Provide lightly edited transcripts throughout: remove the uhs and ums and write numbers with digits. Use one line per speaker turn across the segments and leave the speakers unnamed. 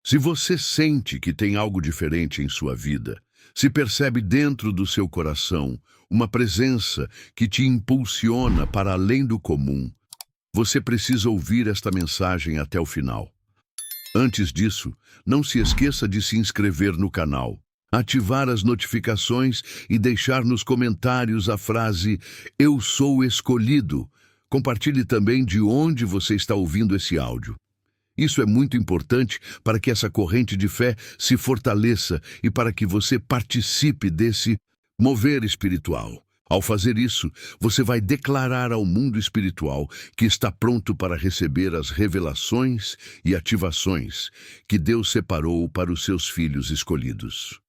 Se você sente que tem algo diferente em sua vida, se percebe dentro do seu coração uma presença que te impulsiona para além do comum, você precisa ouvir esta mensagem até o final. Antes disso, não se esqueça de se inscrever no canal, ativar as notificações e deixar nos comentários a frase "Eu sou escolhido". Compartilhe também de onde você está ouvindo esse áudio. Isso é muito importante para que essa corrente de fé se fortaleça e para que você participe desse mover espiritual. Ao fazer isso, você vai declarar ao mundo espiritual que está pronto para receber as revelações e ativações que Deus separou para os seus filhos escolhidos.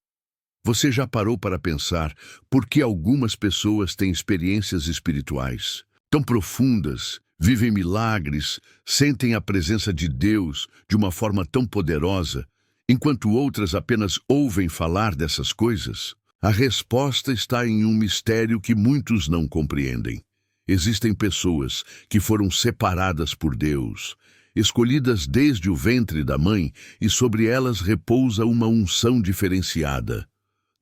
Você já parou para pensar por que algumas pessoas têm experiências espirituais tão profundas, vivem milagres, sentem a presença de Deus de uma forma tão poderosa, enquanto outras apenas ouvem falar dessas coisas? A resposta está em um mistério que muitos não compreendem. Existem pessoas que foram separadas por Deus, escolhidas desde o ventre da mãe, e sobre elas repousa uma unção diferenciada.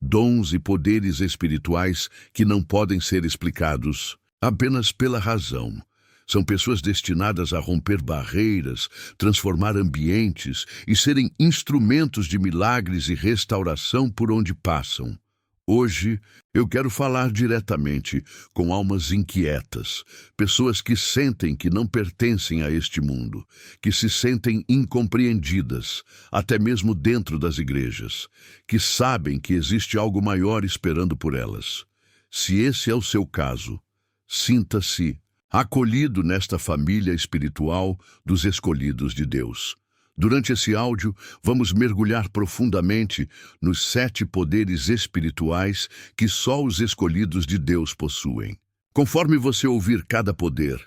Dons e poderes espirituais que não podem ser explicados apenas pela razão. São pessoas destinadas a romper barreiras, transformar ambientes e serem instrumentos de milagres e restauração por onde passam. Hoje, eu quero falar diretamente com almas inquietas, pessoas que sentem que não pertencem a este mundo, que se sentem incompreendidas, até mesmo dentro das igrejas, que sabem que existe algo maior esperando por elas. Se esse é o seu caso, sinta-se acolhido nesta família espiritual dos escolhidos de Deus. Durante esse áudio, vamos mergulhar profundamente nos 7 poderes espirituais que só os escolhidos de Deus possuem. Conforme você ouvir cada poder,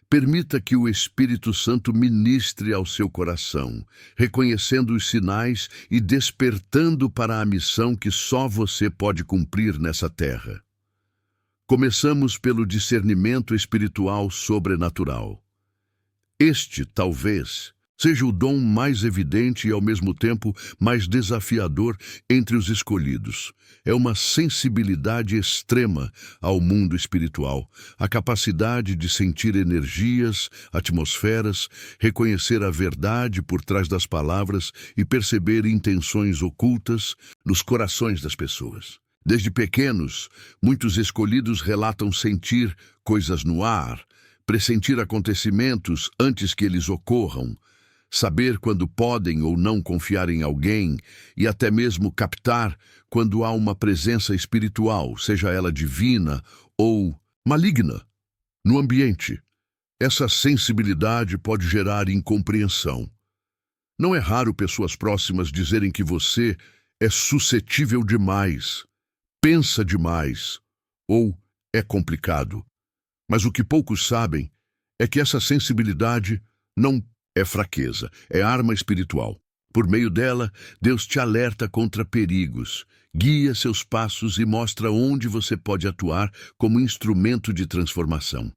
permita que o Espírito Santo ministre ao seu coração, reconhecendo os sinais e despertando para a missão que só você pode cumprir nessa terra. Começamos pelo discernimento espiritual sobrenatural. Este, talvez, seja o dom mais evidente e, ao mesmo tempo, mais desafiador entre os escolhidos. É uma sensibilidade extrema ao mundo espiritual, a capacidade de sentir energias, atmosferas, reconhecer a verdade por trás das palavras e perceber intenções ocultas nos corações das pessoas. Desde pequenos, muitos escolhidos relatam sentir coisas no ar, pressentir acontecimentos antes que eles ocorram, saber quando podem ou não confiar em alguém e até mesmo captar quando há uma presença espiritual, seja ela divina ou maligna, no ambiente. Essa sensibilidade pode gerar incompreensão. Não é raro pessoas próximas dizerem que você é suscetível demais, pensa demais ou é complicado. Mas o que poucos sabem é que essa sensibilidade não é fraqueza, é arma espiritual. Por meio dela, Deus te alerta contra perigos, guia seus passos e mostra onde você pode atuar como instrumento de transformação.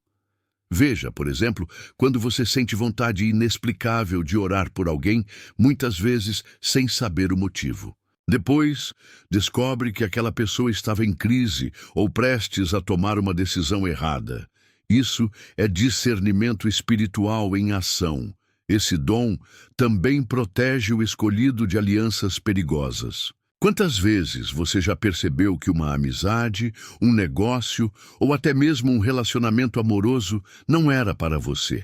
Veja, por exemplo, quando você sente vontade inexplicável de orar por alguém, muitas vezes sem saber o motivo. Depois, descobre que aquela pessoa estava em crise ou prestes a tomar uma decisão errada. Isso é discernimento espiritual em ação. Esse dom também protege o escolhido de alianças perigosas. Quantas vezes você já percebeu que uma amizade, um negócio ou até mesmo um relacionamento amoroso não era para você?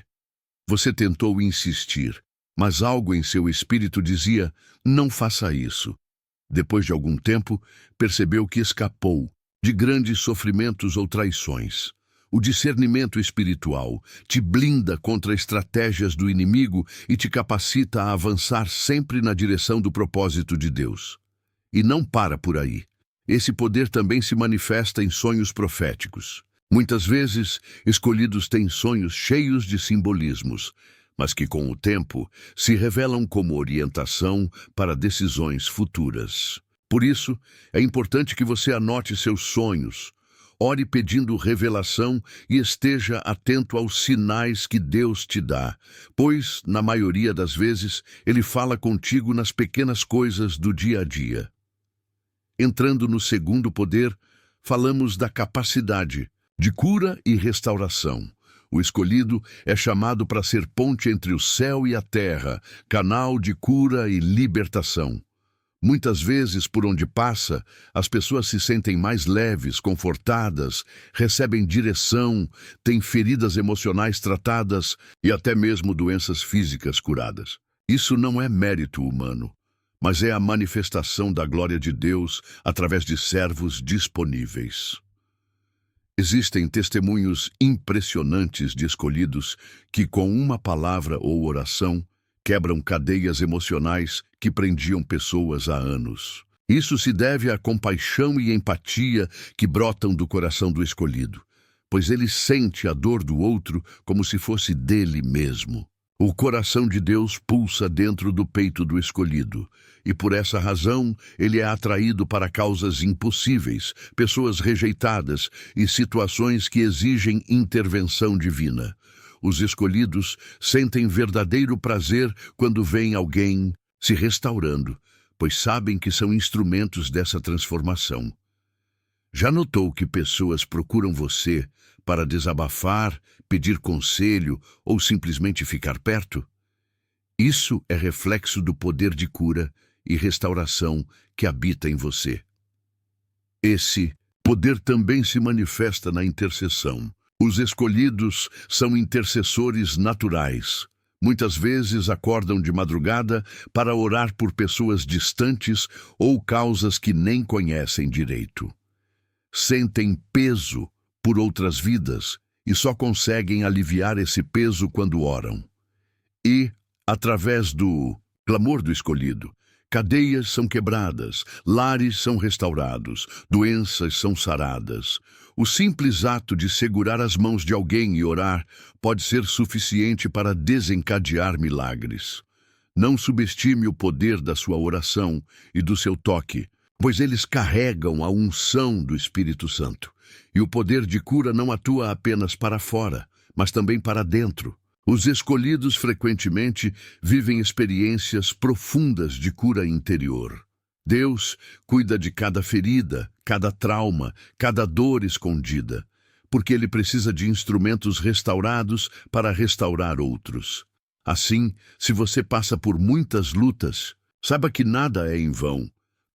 Você tentou insistir, mas algo em seu espírito dizia: não faça isso. Depois de algum tempo, percebeu que escapou de grandes sofrimentos ou traições. O discernimento espiritual te blinda contra estratégias do inimigo e te capacita a avançar sempre na direção do propósito de Deus. E não para por aí. Esse poder também se manifesta em sonhos proféticos. Muitas vezes, escolhidos têm sonhos cheios de simbolismos, mas que com o tempo se revelam como orientação para decisões futuras. Por isso, é importante que você anote seus sonhos, ore pedindo revelação e esteja atento aos sinais que Deus te dá, pois, na maioria das vezes, Ele fala contigo nas pequenas coisas do dia a dia. Entrando no segundo poder, falamos da capacidade de cura e restauração. O escolhido é chamado para ser ponte entre o céu e a terra, canal de cura e libertação. Muitas vezes, por onde passa, as pessoas se sentem mais leves, confortadas, recebem direção, têm feridas emocionais tratadas e até mesmo doenças físicas curadas. Isso não é mérito humano, mas é a manifestação da glória de Deus através de servos disponíveis. Existem testemunhos impressionantes de escolhidos que, com uma palavra ou oração, quebram cadeias emocionais que prendiam pessoas há anos. Isso se deve à compaixão e empatia que brotam do coração do escolhido, pois ele sente a dor do outro como se fosse dele mesmo. O coração de Deus pulsa dentro do peito do escolhido, e por essa razão ele é atraído para causas impossíveis, pessoas rejeitadas e situações que exigem intervenção divina. Os escolhidos sentem verdadeiro prazer quando veem alguém se restaurando, pois sabem que são instrumentos dessa transformação. Já notou que pessoas procuram você para desabafar, pedir conselho ou simplesmente ficar perto? Isso é reflexo do poder de cura e restauração que habita em você. Esse poder também se manifesta na intercessão. Os escolhidos são intercessores naturais. Muitas vezes acordam de madrugada para orar por pessoas distantes ou causas que nem conhecem direito. Sentem peso por outras vidas e só conseguem aliviar esse peso quando oram. E, através do clamor do escolhido, cadeias são quebradas, lares são restaurados, doenças são saradas. O simples ato de segurar as mãos de alguém e orar pode ser suficiente para desencadear milagres. Não subestime o poder da sua oração e do seu toque, pois eles carregam a unção do Espírito Santo. E o poder de cura não atua apenas para fora, mas também para dentro. Os escolhidos frequentemente vivem experiências profundas de cura interior. Deus cuida de cada ferida, cada trauma, cada dor escondida, porque Ele precisa de instrumentos restaurados para restaurar outros. Assim, se você passa por muitas lutas, saiba que nada é em vão.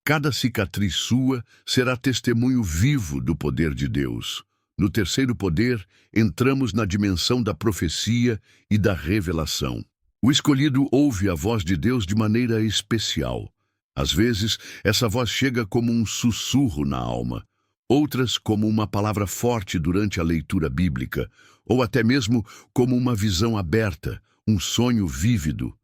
Cada cicatriz sua será testemunho vivo do poder de Deus. No terceiro poder, entramos na dimensão da profecia e da revelação. O escolhido ouve a voz de Deus de maneira especial. Às vezes, essa voz chega como um sussurro na alma, outras como uma palavra forte durante a leitura bíblica, ou até mesmo como uma visão aberta, um sonho vívido.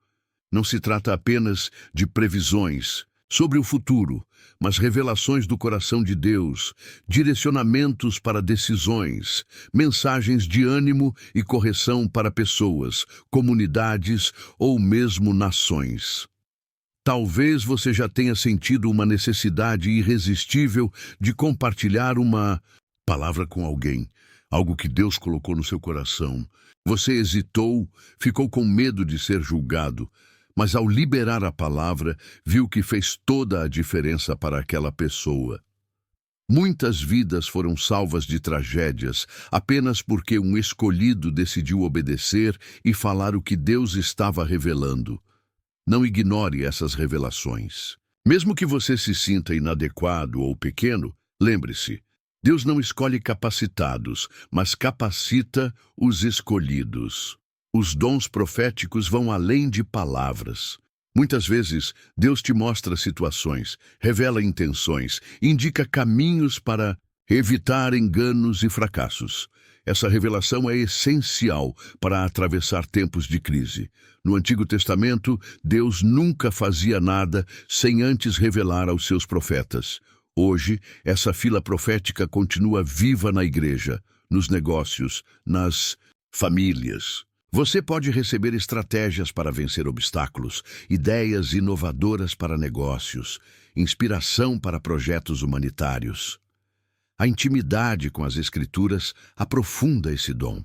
Não se trata apenas de previsões sobre o futuro, mas revelações do coração de Deus, direcionamentos para decisões, mensagens de ânimo e correção para pessoas, comunidades ou mesmo nações. Talvez você já tenha sentido uma necessidade irresistível de compartilhar uma palavra com alguém, algo que Deus colocou no seu coração. Você hesitou, ficou com medo de ser julgado, mas ao liberar a palavra, viu que fez toda a diferença para aquela pessoa. Muitas vidas foram salvas de tragédias apenas porque um escolhido decidiu obedecer e falar o que Deus estava revelando. Não ignore essas revelações. Mesmo que você se sinta inadequado ou pequeno, lembre-se, Deus não escolhe capacitados, mas capacita os escolhidos. Os dons proféticos vão além de palavras. Muitas vezes, Deus te mostra situações, revela intenções, indica caminhos para evitar enganos e fracassos. Essa revelação é essencial para atravessar tempos de crise. No Antigo Testamento, Deus nunca fazia nada sem antes revelar aos seus profetas. Hoje, essa fila profética continua viva na igreja, nos negócios, nas famílias. Você pode receber estratégias para vencer obstáculos, ideias inovadoras para negócios, inspiração para projetos humanitários. A intimidade com as Escrituras aprofunda esse dom.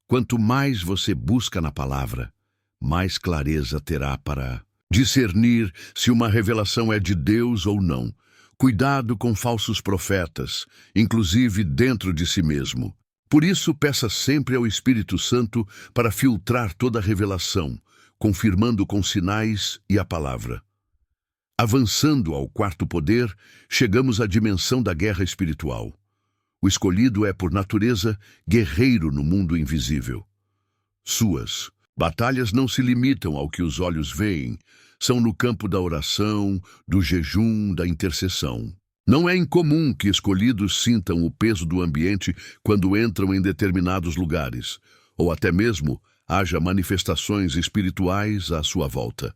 Quanto mais você busca na palavra, mais clareza terá para discernir se uma revelação é de Deus ou não. Cuidado com falsos profetas, inclusive dentro de si mesmo. Por isso, peça sempre ao Espírito Santo para filtrar toda a revelação, confirmando com sinais e a palavra. Avançando ao quarto poder, chegamos à dimensão da guerra espiritual. O escolhido é, por natureza, guerreiro no mundo invisível. Suas batalhas não se limitam ao que os olhos veem, são no campo da oração, do jejum, da intercessão. Não é incomum que escolhidos sintam o peso do ambiente quando entram em determinados lugares, ou até mesmo haja manifestações espirituais à sua volta.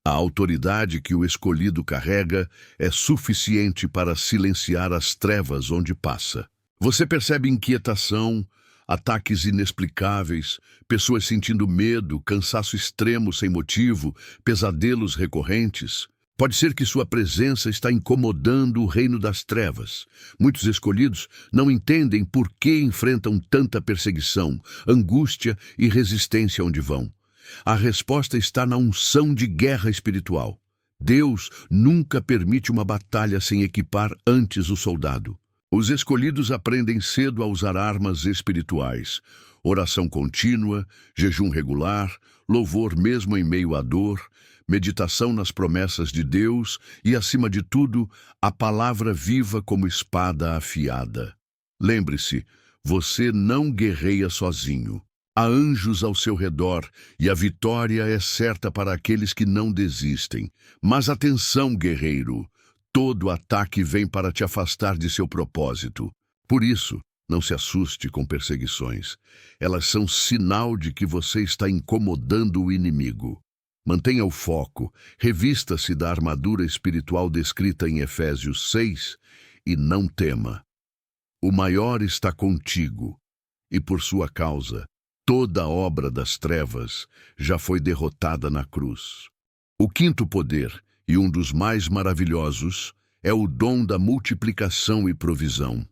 A autoridade que o escolhido carrega é suficiente para silenciar as trevas onde passa. Você percebe inquietação, ataques inexplicáveis, pessoas sentindo medo, cansaço extremo sem motivo, pesadelos recorrentes. Pode ser que sua presença está incomodando o reino das trevas. Muitos escolhidos não entendem por que enfrentam tanta perseguição, angústia e resistência onde vão. A resposta está na unção de guerra espiritual. Deus nunca permite uma batalha sem equipar antes o soldado. Os escolhidos aprendem cedo a usar armas espirituais, oração contínua, jejum regular, louvor mesmo em meio à dor, meditação nas promessas de Deus e, acima de tudo, a palavra viva como espada afiada. Lembre-se, você não guerreia sozinho. Há anjos ao seu redor e a vitória é certa para aqueles que não desistem. Mas atenção, guerreiro! Todo ataque vem para te afastar de seu propósito. Por isso, não se assuste com perseguições. Elas são sinal de que você está incomodando o inimigo. Mantenha o foco, revista-se da armadura espiritual descrita em Efésios 6 e não tema. O maior está contigo, e por sua causa, toda a obra das trevas já foi derrotada na cruz. O quinto poder, e um dos mais maravilhosos, é o dom da multiplicação e provisão.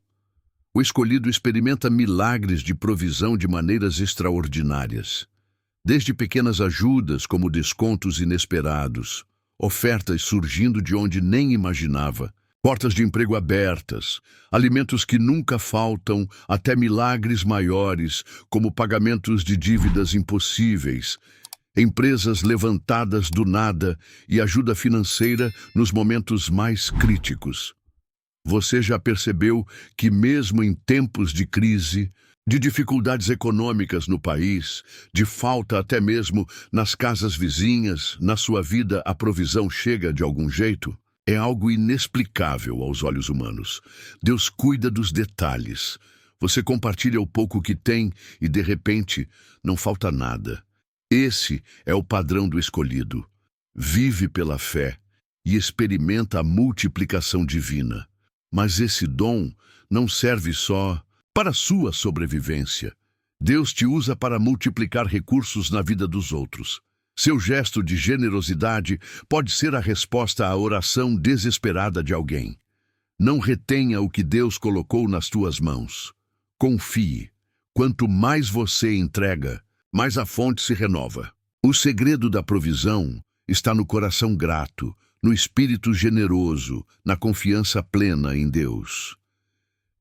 O escolhido experimenta milagres de provisão de maneiras extraordinárias. Desde pequenas ajudas, como descontos inesperados, ofertas surgindo de onde nem imaginava, portas de emprego abertas, alimentos que nunca faltam, até milagres maiores, como pagamentos de dívidas impossíveis, empresas levantadas do nada e ajuda financeira nos momentos mais críticos. Você já percebeu que mesmo em tempos de crise, de dificuldades econômicas no país, de falta até mesmo nas casas vizinhas, na sua vida a provisão chega de algum jeito? É algo inexplicável aos olhos humanos. Deus cuida dos detalhes. Você compartilha o pouco que tem e, de repente, não falta nada. Esse é o padrão do escolhido. Vive pela fé e experimenta a multiplicação divina. Mas esse dom não serve só para a sua sobrevivência. Deus te usa para multiplicar recursos na vida dos outros. Seu gesto de generosidade pode ser a resposta à oração desesperada de alguém. Não retenha o que Deus colocou nas tuas mãos. Confie. Quanto mais você entrega, mais a fonte se renova. O segredo da provisão está no coração grato, no espírito generoso, na confiança plena em Deus.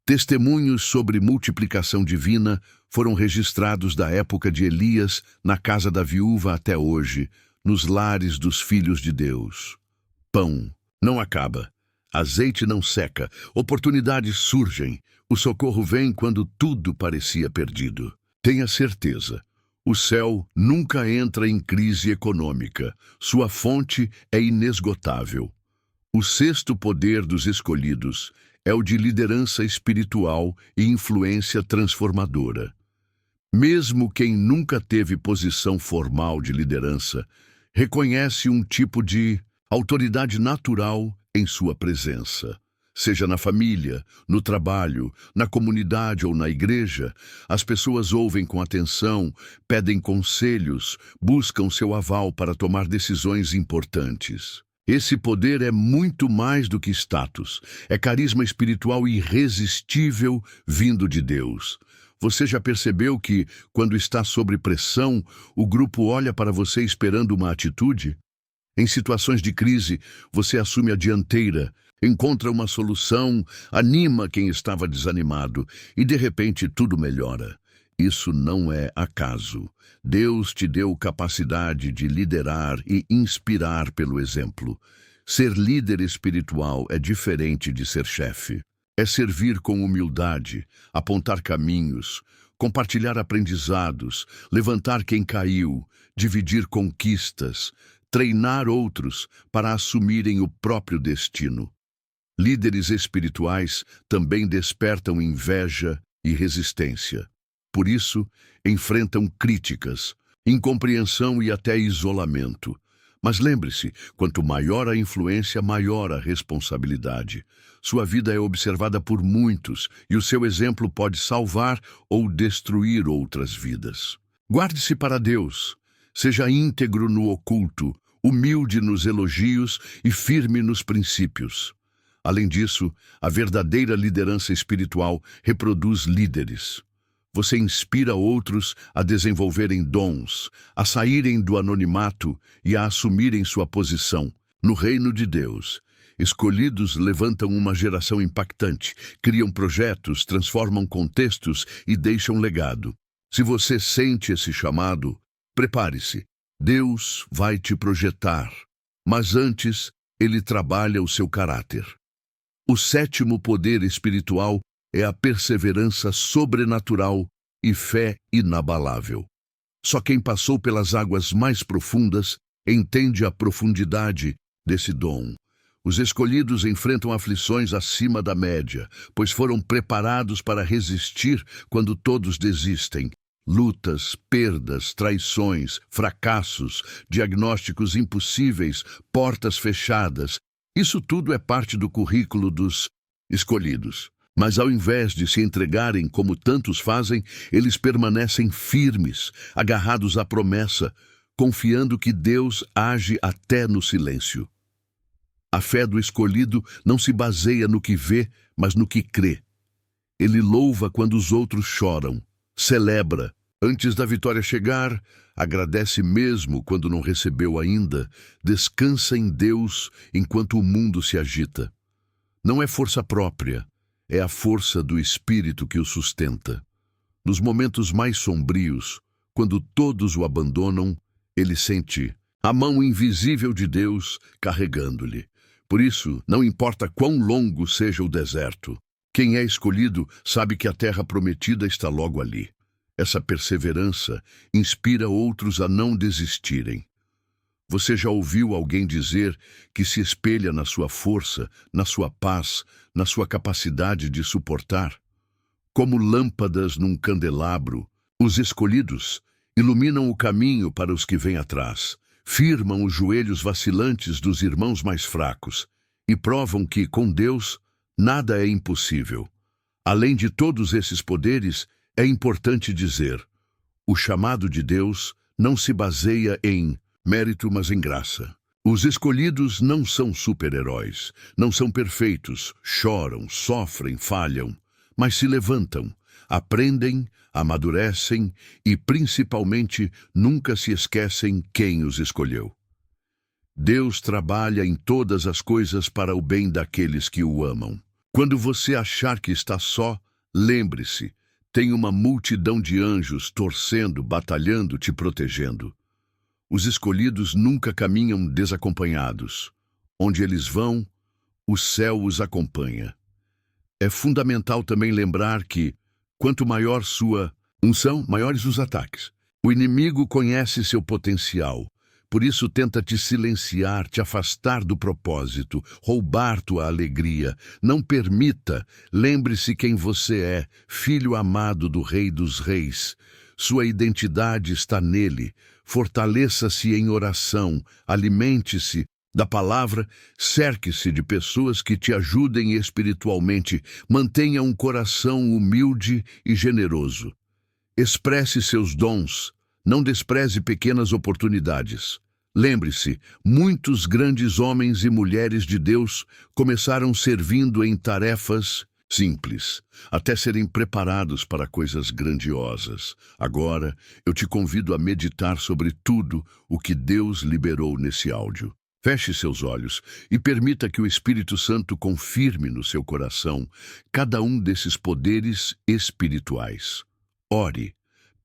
Testemunhos sobre multiplicação divina foram registrados da época de Elias na casa da viúva até hoje, nos lares dos filhos de Deus. Pão não acaba, azeite não seca, oportunidades surgem, o socorro vem quando tudo parecia perdido. Tenha certeza, o céu nunca entra em crise econômica, sua fonte é inesgotável. O sexto poder dos escolhidos é o de liderança espiritual e influência transformadora. Mesmo quem nunca teve posição formal de liderança, reconhece um tipo de autoridade natural em sua presença. Seja na família, no trabalho, na comunidade ou na igreja, as pessoas ouvem com atenção, pedem conselhos, buscam seu aval para tomar decisões importantes. Esse poder é muito mais do que status. É carisma espiritual irresistível vindo de Deus. Você já percebeu que, quando está sob pressão, o grupo olha para você esperando uma atitude? Em situações de crise, você assume a dianteira, encontra uma solução, anima quem estava desanimado e, de repente, tudo melhora. Isso não é acaso. Deus te deu capacidade de liderar e inspirar pelo exemplo. Ser líder espiritual é diferente de ser chefe. É servir com humildade, apontar caminhos, compartilhar aprendizados, levantar quem caiu, dividir conquistas, treinar outros para assumirem o próprio destino. Líderes espirituais também despertam inveja e resistência. Por isso, enfrentam críticas, incompreensão e até isolamento. Mas lembre-se, quanto maior a influência, maior a responsabilidade. Sua vida é observada por muitos e o seu exemplo pode salvar ou destruir outras vidas. Guarde-se para Deus. Seja íntegro no oculto, humilde nos elogios e firme nos princípios. Além disso, a verdadeira liderança espiritual reproduz líderes. Você inspira outros a desenvolverem dons, a saírem do anonimato e a assumirem sua posição. No reino de Deus, escolhidos levantam uma geração impactante, criam projetos, transformam contextos e deixam legado. Se você sente esse chamado, prepare-se. Deus vai te projetar, mas antes, Ele trabalha o seu caráter. O sétimo poder espiritual é a perseverança sobrenatural e fé inabalável. Só quem passou pelas águas mais profundas entende a profundidade desse dom. Os escolhidos enfrentam aflições acima da média, pois foram preparados para resistir quando todos desistem. Lutas, perdas, traições, fracassos, diagnósticos impossíveis, portas fechadas. Isso tudo é parte do currículo dos escolhidos. Mas ao invés de se entregarem como tantos fazem, eles permanecem firmes, agarrados à promessa, confiando que Deus age até no silêncio. A fé do escolhido não se baseia no que vê, mas no que crê. Ele louva quando os outros choram, celebra antes da vitória chegar, agradece mesmo quando não recebeu ainda, descansa em Deus enquanto o mundo se agita. Não é força própria. É a força do Espírito que o sustenta. Nos momentos mais sombrios, quando todos o abandonam, ele sente a mão invisível de Deus carregando-lhe. Por isso, não importa quão longo seja o deserto, quem é escolhido sabe que a terra prometida está logo ali. Essa perseverança inspira outros a não desistirem. Você já ouviu alguém dizer que se espelha na sua força, na sua paz, na sua capacidade de suportar? Como lâmpadas num candelabro, os escolhidos iluminam o caminho para os que vêm atrás, firmam os joelhos vacilantes dos irmãos mais fracos e provam que, com Deus, nada é impossível. Além de todos esses poderes, é importante dizer: o chamado de Deus não se baseia em mérito, mas em graça. Os escolhidos não são super-heróis, não são perfeitos, choram, sofrem, falham, mas se levantam, aprendem, amadurecem e, principalmente, nunca se esquecem quem os escolheu. Deus trabalha em todas as coisas para o bem daqueles que o amam. Quando você achar que está só, lembre-se, tem uma multidão de anjos torcendo, batalhando, te protegendo. Os escolhidos nunca caminham desacompanhados. Onde eles vão, o céu os acompanha. É fundamental também lembrar que, quanto maior sua unção, maiores os ataques. O inimigo conhece seu potencial, por isso tenta te silenciar, te afastar do propósito, roubar tua alegria. Não permita, lembre-se quem você é, filho amado do Rei dos Reis. Sua identidade está nele. Fortaleça-se em oração, alimente-se da palavra, cerque-se de pessoas que te ajudem espiritualmente, mantenha um coração humilde e generoso. Expresse seus dons, não despreze pequenas oportunidades. Lembre-se, muitos grandes homens e mulheres de Deus começaram servindo em tarefas simples, até serem preparados para coisas grandiosas. Agora, eu te convido a meditar sobre tudo o que Deus liberou nesse áudio. Feche seus olhos e permita que o Espírito Santo confirme no seu coração cada um desses poderes espirituais. Ore.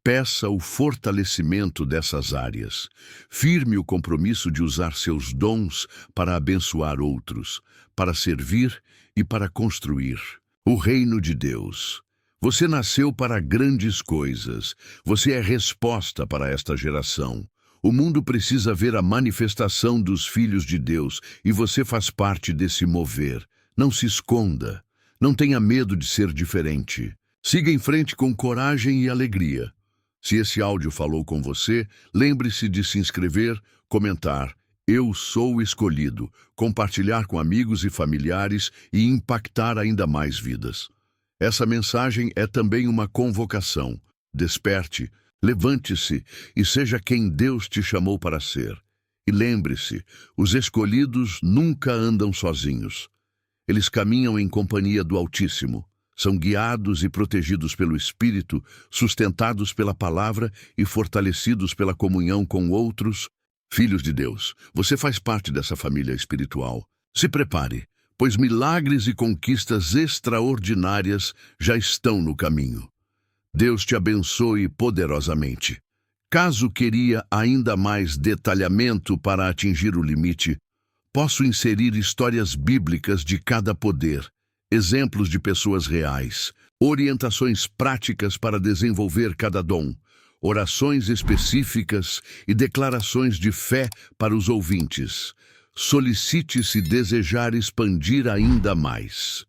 Peça o fortalecimento dessas áreas. Firme o compromisso de usar seus dons para abençoar outros, para servir e para construir o reino de Deus. Você nasceu para grandes coisas. Você é resposta para esta geração. O mundo precisa ver a manifestação dos filhos de Deus e você faz parte desse mover. Não se esconda. Não tenha medo de ser diferente. Siga em frente com coragem e alegria. Se esse áudio falou com você, lembre-se de se inscrever, comentar "Eu sou escolhido", compartilhar com amigos e familiares e impactar ainda mais vidas. Essa mensagem é também uma convocação. Desperte, levante-se e seja quem Deus te chamou para ser. E lembre-se, os escolhidos nunca andam sozinhos. Eles caminham em companhia do Altíssimo. São guiados e protegidos pelo Espírito, sustentados pela palavra e fortalecidos pela comunhão com outros. Filhos de Deus, você faz parte dessa família espiritual. Se prepare, pois milagres e conquistas extraordinárias já estão no caminho. Deus te abençoe poderosamente. Caso queria ainda mais detalhamento para atingir o limite, posso inserir histórias bíblicas de cada poder, exemplos de pessoas reais, orientações práticas para desenvolver cada dom, orações específicas e declarações de fé para os ouvintes. Solicite se desejar expandir ainda mais.